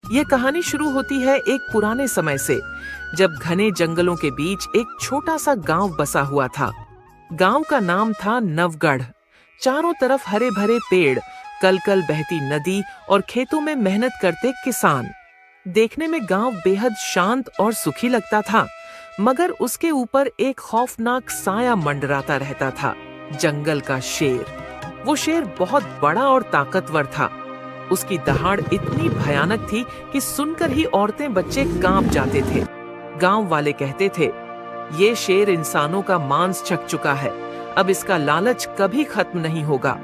ये कहानी शुरू होती है एक पुराने समय से, जब घने जंगलों के बीच एक छोटा सा गांव बसा हुआ था। गांव का नाम था नवगढ़। चारों तरफ हरे भरे पेड़, कल कल बहती नदी और खेतों में मेहनत करते किसान। देखने में गांव बेहद शांत और सुखी लगता था, मगर उसके ऊपर एक खौफनाक साया मंडराता रहता था, जंगल का शेर। वो शेर बहुत बड़ा और ताकतवर था। उसकी दहाड़ इतनी भयानक थी कि सुनकर ही औरतें बच्चे कांप जाते थे। गांव वाले कहते थे, ये शेर इंसानों का मांस छक चुका है, अब इसका लालच कभी खत्म नहीं होगा।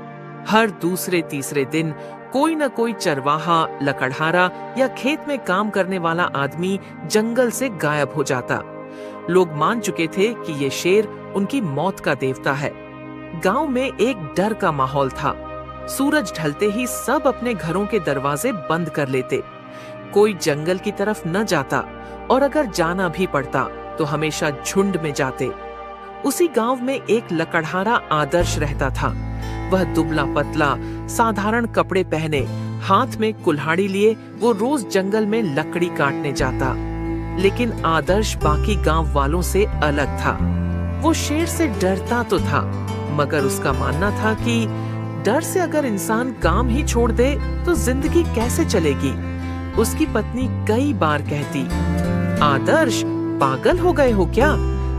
हर दूसरे तीसरे दिन कोई न कोई चरवाहा, लकड़हारा या खेत में काम करने वाला आदमी जंगल से गायब हो जाता। लोग मान चुके थे कि ये शेर उनकी मौत का देवता है। गांव में एक डर का माहौल था। सूरज ढलते ही सब अपने घरों के दरवाजे बंद कर लेते। कोई जंगल की तरफ न जाता, और अगर जाना भी पड़ता तो हमेशा झुंड में जाते। उसी गांव में एक लकड़हारा आदर्श रहता था। वह दुबला पतला, साधारण कपड़े पहने, हाथ में कुल्हाड़ी लिए वो रोज जंगल में लकड़ी काटने जाता। लेकिन आदर्श बाकी गांव वालों से अलग था। वो शेर से डरता तो था, मगर उसका मानना था कि डर से अगर इंसान काम ही छोड़ दे तो जिंदगी कैसे चलेगी। उसकी पत्नी कई बार कहती, आदर्श, पागल हो गए हो क्या?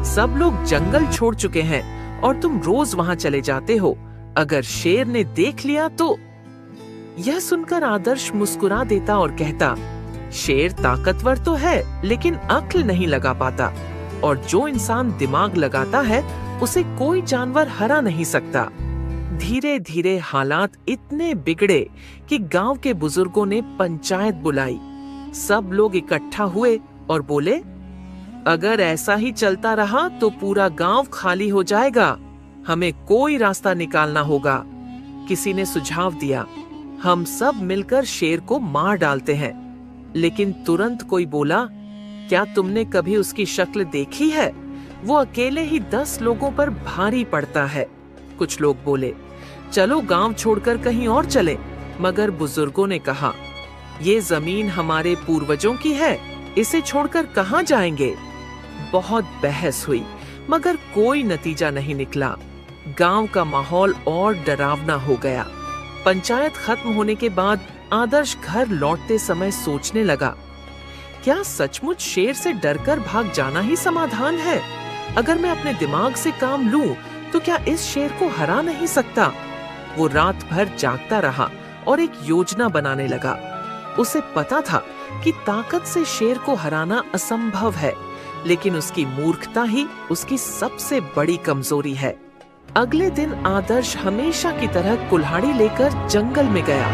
सब लोग जंगल छोड़ चुके हैं और तुम रोज वहां चले जाते हो। अगर शेर ने देख लिया तो। यह सुनकर आदर्श मुस्कुरा देता और कहता, शेर ताकतवर तो है, लेकिन अक्ल नहीं लगा पाता, और जो इंसान दिमाग लगाता है उसे कोई जानवर हरा नहीं सकता। धीरे धीरे हालात इतने बिगड़े कि गांव के बुजुर्गों ने पंचायत बुलाई। सब लोग इकट्ठा हुए और बोले, अगर ऐसा ही चलता रहा तो पूरा गांव खाली हो जाएगा। हमें कोई रास्ता निकालना होगा। किसी ने सुझाव दिया, हम सब मिलकर शेर को मार डालते हैं। लेकिन तुरंत कोई बोला, क्या तुमने कभी उसकी शक्ल देखी है? वो अकेले ही 10 लोगों पर भारी पड़ता है। कुछ लोग बोले, चलो गांव छोड़कर कहीं और चलें। मगर बुजुर्गों ने कहा, ये जमीन हमारे पूर्वजों की है, इसे छोड़कर कहां जाएंगे? बहुत बहस हुई, मगर कोई नतीजा नहीं निकला। गांव का माहौल और डरावना हो गया। पंचायत खत्म होने के बाद आदर्श घर लौटते समय सोचने लगा, क्या सचमुच शेर से डरकर भाग जाना ही समाधान है? अगर मैं अपने दिमाग से काम लूं तो क्या इस शेर को हरा नहीं सकता? वो रात भर जागता रहा और एक योजना बनाने लगा। उसे पता था कि ताकत से शेर को हराना असंभव है, लेकिन उसकी मूर्खता ही उसकी सबसे बड़ी कमजोरी है। अगले दिन आदर्श हमेशा की तरह कुल्हाड़ी लेकर जंगल में गया।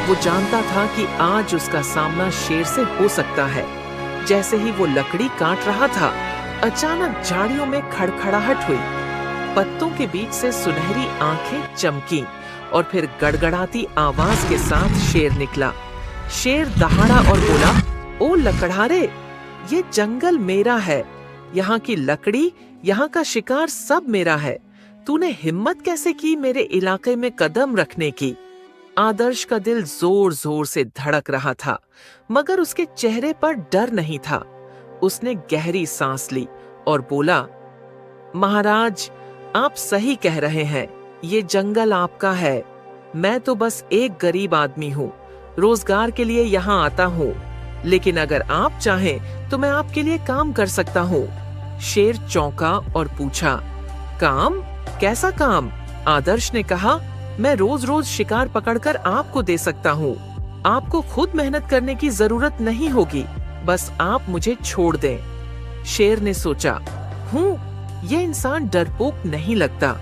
वो जानता था कि आज उसका सामना शेर से हो सकता है। जैसे ही वो लकड़ी काट रहा था, अचानक झाड़ियों में खड़खड़ाहट हुई। पत्तों के बीच से सुनहरी आंखें चमकी और फिर गड़गड़ाती आवाज के साथ शेर निकला। शेर दहाड़ा और बोला, ओ लकड़हारे, ये जंगल मेरा है। यहाँ की लकड़ी, यहाँ का शिकार सब मेरा है। तूने हिम्मत कैसे की मेरे इलाके में कदम रखने की? आदर्श का दिल जोर जोर से धड़क रहा था, मगर उसके चेहरे पर डर नहीं था। उसने गहरी सांस ली और बोला, महाराज, आप सही कह रहे हैं, ये जंगल आपका है। मैं तो बस एक गरीब आदमी हूँ, रोजगार के लिए यहाँ आता हूँ। लेकिन अगर आप चाहें तो मैं आपके लिए काम कर सकता हूँ। शेर चौंका और पूछा, काम? कैसा काम? आदर्श ने कहा, मैं रोज रोज शिकार पकड़कर आपको दे सकता हूँ। आपको खुद मेहनत करने की जरूरत नहीं होगी, बस आप मुझे छोड़ दें। शेर ने सोचा, ये इंसान डरपोक नहीं लगता,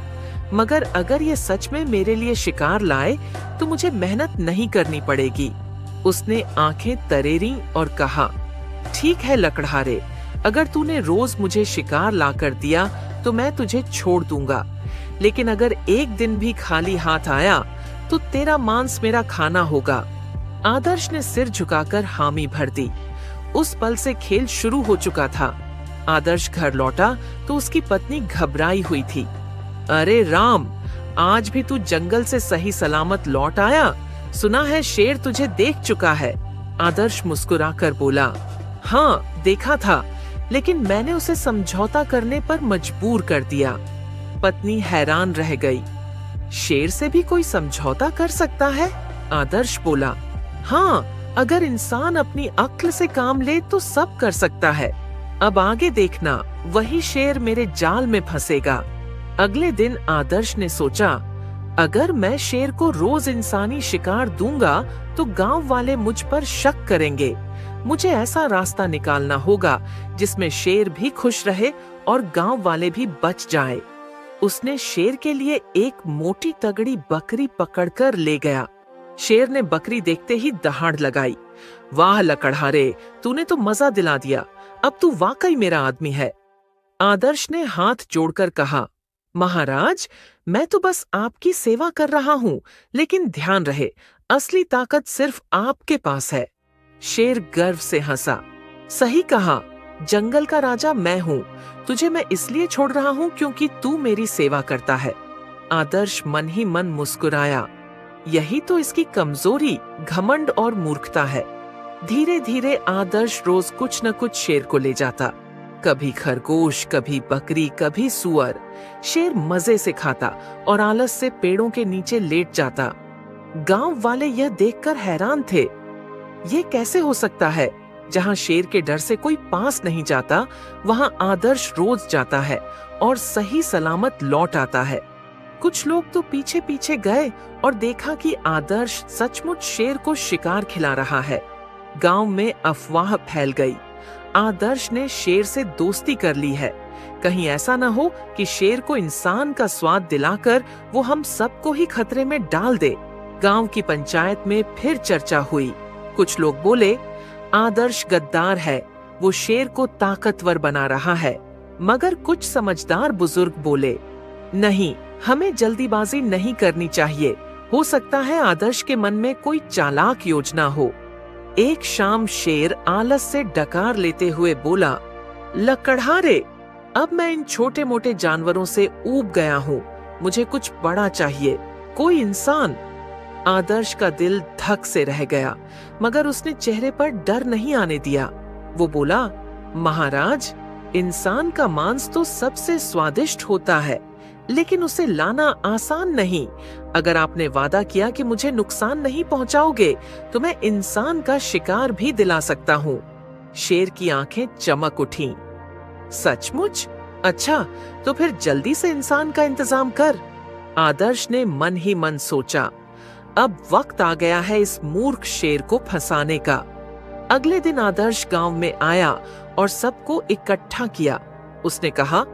मगर अगर ये सच में मेरे लिए शिकार लाए तो मुझे मेहनत नहीं करनी पड़ेगी। उसने आंखें तरेरी और कहा, ठीक है लकड़हारे, अगर तूने रोज मुझे शिकार लाकर दिया तो मैं तुझे छोड़ दूंगा। लेकिन अगर एक दिन भी खाली हाथ आया तो तेरा मांस मेरा खाना होगा। आदर्श ने सिर झुकाकर हामी भर दी। उस पल से खेल शुरू हो चुका था। आदर्श घर लौटा तो उसकी पत्नी घबराई हुई थी। अरे राम, आज भी तू जंगल से सही सलामत लौट आया? सुना है शेर तुझे देख चुका है। आदर्श मुस्कुराकर बोला, हाँ देखा था, लेकिन मैंने उसे समझौता करने पर मजबूर कर दिया। पत्नी हैरान रह गई। शेर से भी कोई समझौता कर सकता है? आदर्श बोला, हाँ, अगर इंसान अपनी अक्ल से काम ले तो सब कर सकता है। अब आगे देखना, वही शेर मेरे जाल में फंसेगा। अगले दिन आदर्श ने सोचा, अगर मैं शेर को रोज इंसानी शिकार दूंगा तो गांव वाले मुझ पर शक करेंगे। मुझे ऐसा रास्ता निकालना होगा जिसमें शेर भी खुश रहे और गांव वाले भी बच जाए। उसने शेर के लिए एक मोटी तगड़ी बकरी पकड़कर ले गया। शेर ने बकरी देखते ही दहाड़ लगाई। वाह लकड़हारे, तूने तो मजा दिला दिया, अब तू वाकई मेरा आदमी है। आदर्श ने हाथ जोड़कर कहा, महाराज, मैं तो बस आपकी सेवा कर रहा हूँ, लेकिन ध्यान रहे, असली ताकत सिर्फ आपके पास है। शेर गर्व से हंसा, सही कहा, जंगल का राजा मैं हूँ। तुझे मैं इसलिए छोड़ रहा हूँ क्योंकि तू मेरी सेवा करता है। आदर्श मन ही मन मुस्कुराया। यही तो इसकी कमजोरी, घमंड और मूर्खता है। धीरे धीरे आदर्श रोज कुछ न कुछ शेर को ले जाता। कभी खरगोश, कभी बकरी, कभी सुअर। शेर मजे से खाता और आलस से पेड़ों के नीचे लेट जाता। गांव वाले यह देखकर हैरान थे। ये कैसे हो सकता है? जहां शेर के डर से कोई पास नहीं जाता, वहां आदर्श रोज जाता है और सही सलामत लौट आता है। कुछ लोग तो पीछे पीछे गए और देखा कि आदर्श सचमुच शेर को शिकार खिला रहा है। गांव में अफवाह फैल गई, आदर्श ने शेर से दोस्ती कर ली है। कहीं ऐसा न हो कि शेर को इंसान का स्वाद दिलाकर वो हम सबको ही खतरे में डाल दे। गांव की पंचायत में फिर चर्चा हुई। कुछ लोग बोले, आदर्श गद्दार है, वो शेर को ताकतवर बना रहा है। मगर कुछ समझदार बुजुर्ग बोले, नहीं, हमें जल्दीबाजी नहीं करनी चाहिए। हो सकता है आदर्श के मन में कोई चालाक योजना हो। एक शाम शेर आलस से डकार लेते हुए बोला, लकड़हारे, अब मैं इन छोटे मोटे जानवरों से ऊब गया हूँ। मुझे कुछ बड़ा चाहिए, कोई इंसान। आदर्श का दिल धक से रह गया, मगर उसने चेहरे पर डर नहीं आने दिया। वो बोला, महाराज, इंसान का मांस तो सबसे स्वादिष्ट होता है, लेकिन उसे लाना आसान नहीं। अगर आपने वादा किया कि मुझे नुकसान नहीं पहुंचाओगे, तो मैं इंसान का शिकार भी दिला सकता हूँ। शेर की आंखें चमक उठीं। सचमुच? अच्छा, तो फिर जल्दी से इंसान का इंतजाम कर। आदर्श ने मन ही मन सोचा, अब वक्त आ गया है इस मूर्ख शेर को फंसाने का। अगले दिन आदर्श गांव में आया और सबको इकट्ठा किया। उसने कहा,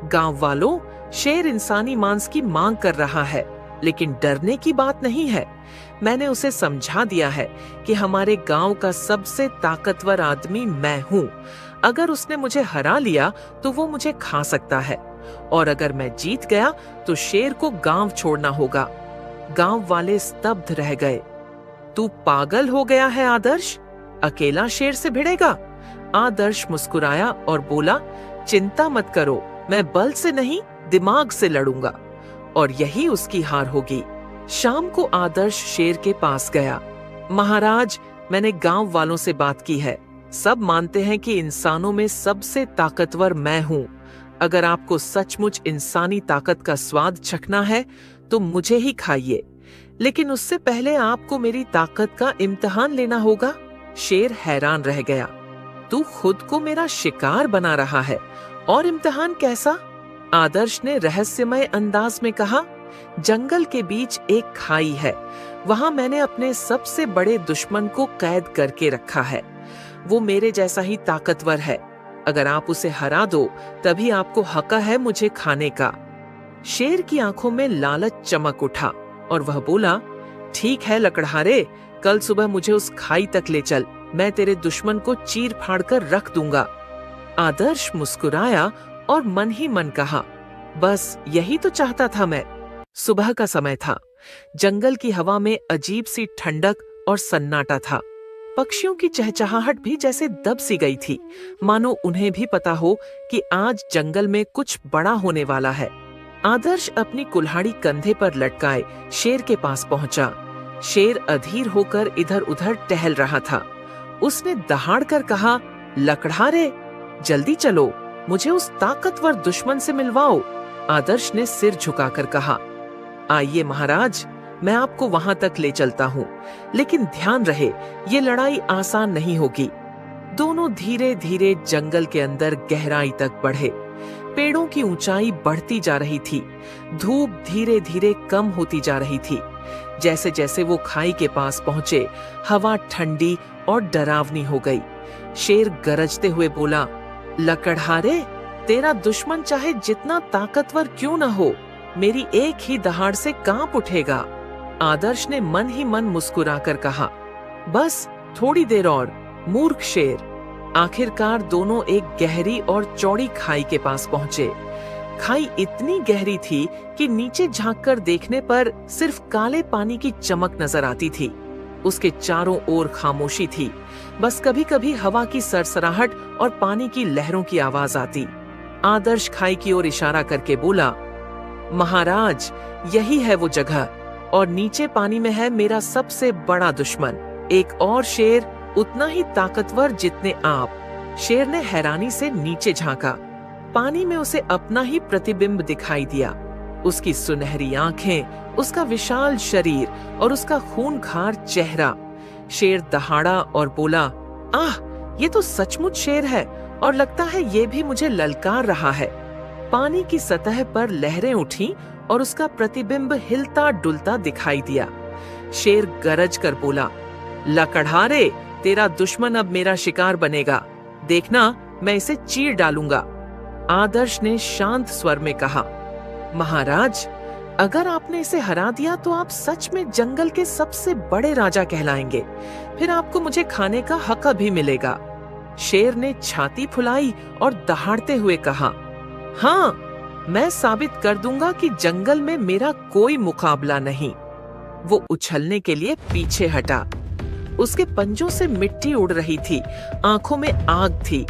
गांव वालों, शेर इंसानी मांस की मांग कर रहा है, लेकिन डरने की बात नहीं है। मैंने उसे समझा दिया है कि हमारे गांव का सबसे ताकतवर आदमी मैं हूँ। अगर उसने मुझे हरा लिया तो वो मुझे खा सकता है, और अगर मैं जीत गया तो शेर को गांव छोड़ना होगा। गांव वाले स्तब्ध रह गए। तू पागल हो गया है आदर्श? अकेला शेर से भिड़ेगा? आदर्श मुस्कुराया और बोला, चिंता मत करो, मैं बल से नहीं, दिमाग से लड़ूंगा, और यही उसकी हार होगी। शाम को आदर्श शेर के पास गया। महाराज, मैंने गांव वालों से बात की है। सब मानते हैं कि इंसानों में सबसे ताकतवर मैं हूँ। अगर आपको सचमुच इंसानी ताकत का स्वाद चखना है तो मुझे ही खाइए, लेकिन उससे पहले आपको मेरी ताकत का इम्तिहान लेना होगा। शेर हैरान रह गया। तू खुद को मेरा शिकार बना रहा है, और इम्तिहान कैसा? आदर्श ने रहस्यमय अंदाज में कहा, जंगल के बीच एक खाई है, वहां मैंने अपने सबसे बड़े दुश्मन को कैद करके रखा है। वो मेरे जैसा ही ताकतवर है। अगर आप उसे हरा दो, तभी आपको हक है मुझे खाने का। शेर की आंखों में लालच चमक उठा और वह बोला, ठीक है लकड़हारे, कल सुबह मुझे उस खाई तक ले चल, मैं तेरे दुश्मन को चीर फाड़ कर रख दूंगा। आदर्श मुस्कुराया और मन ही मन कहा, बस यही तो चाहता था मैं। सुबह का समय था। जंगल की हवा में अजीब सी ठंडक और सन्नाटा था। पक्षियों की चहचहाहट भी जैसे दब सी गई थी, मानो उन्हें भी पता हो कि आज जंगल में कुछ बड़ा होने वाला है। आदर्श अपनी कुल्हाड़ी कंधे पर लटकाए शेर के पास पहुंचा। शेर अधीर होकर इधर उधर टहल रहा था। उसने दहाड़ कर कहा, लकड़हारे, जल्दी चलो, मुझे उस ताकतवर दुश्मन से मिलवाओ। आदर्श ने सिर झुकाकर कहा, आइए महाराज, मैं आपको वहां तक ले चलता हूँ, लेकिन ध्यान रहे ये लड़ाई आसान नहीं होगी। दोनों धीरे धीरे जंगल के अंदर गहराई तक बढ़े। पेड़ों की ऊंचाई बढ़ती जा रही थी, धूप धीरे धीरे कम होती जा रही थी। जैसे जैसे वो खाई के पास पहुंचे, हवा ठंडी और डरावनी हो गई। शेर गरजते हुए बोला, लकड़हारे, तेरा दुश्मन चाहे जितना ताकतवर क्यों न हो, मेरी एक ही दहाड़ से कांप उठेगा। आदर्श ने मन ही मन मुस्कुराकर कहा, बस थोड़ी देर और, मूर्ख शेर। आखिरकार दोनों एक गहरी और चौड़ी खाई के पास पहुंचे। खाई इतनी गहरी थी कि नीचे झांककर देखने पर सिर्फ काले पानी की चमक नजर आती थी। उसके चारों ओर खामोशी थी, बस कभी कभी हवा की सरसराहट और पानी की लहरों की आवाज आती। आदर्श खाई की ओर इशारा करके बोला, महाराज, यही है वो जगह, और नीचे पानी में है मेरा सबसे बड़ा दुश्मन, एक और शेर, उतना ही ताकतवर जितने आप। शेर ने हैरानी से नीचे झांका। पानी में उसे अपना ही प्रतिबिंब दिखाई दिया। उसकी सुनहरी आंखें, उसका विशाल शरीर और उसका खूंखार चेहरा। शेर दहाड़ा और बोला, आह, ये तो सचमुच शेर है, और लगता है ये भी मुझे ललकार रहा है। पानी की सतह पर लहरें उठी और उसका प्रतिबिंब हिलता डुलता दिखाई दिया। शेर गरज कर बोला, लकड़हारे, तेरा दुश्मन अब मेरा शिकार बनेगा, देखना मैं इसे चीर डालूंगा। आदर्श ने शांत स्वर में कहा, महाराज, अगर आपने इसे हरा दिया तो आप सच में जंगल के सबसे बड़े राजा कहलाएंगे, फिर आपको मुझे खाने का हक भी मिलेगा। शेर ने छाती फुलाई और दहाड़ते हुए कहा, हाँ, मैं साबित कर दूंगा कि जंगल में मेरा कोई मुकाबला नहीं। वो उछलने के लिए पीछे हटा। उसके पंजों से मिट्टी उड़ रही थी, आंखों में आग थी।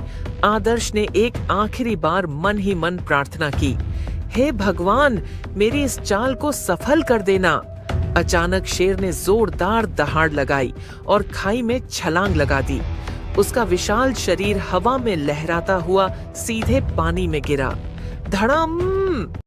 आदर्श ने एक आखिरी बार मन ही मन प्रार्थना की, हे भगवान, मेरी इस चाल को सफल कर देना। अचानक शेर ने जोरदार दहाड़ लगाई और खाई में छलांग लगा दी। उसका विशाल शरीर हवा में लहराता हुआ सीधे पानी में गिरा। धड़ाम!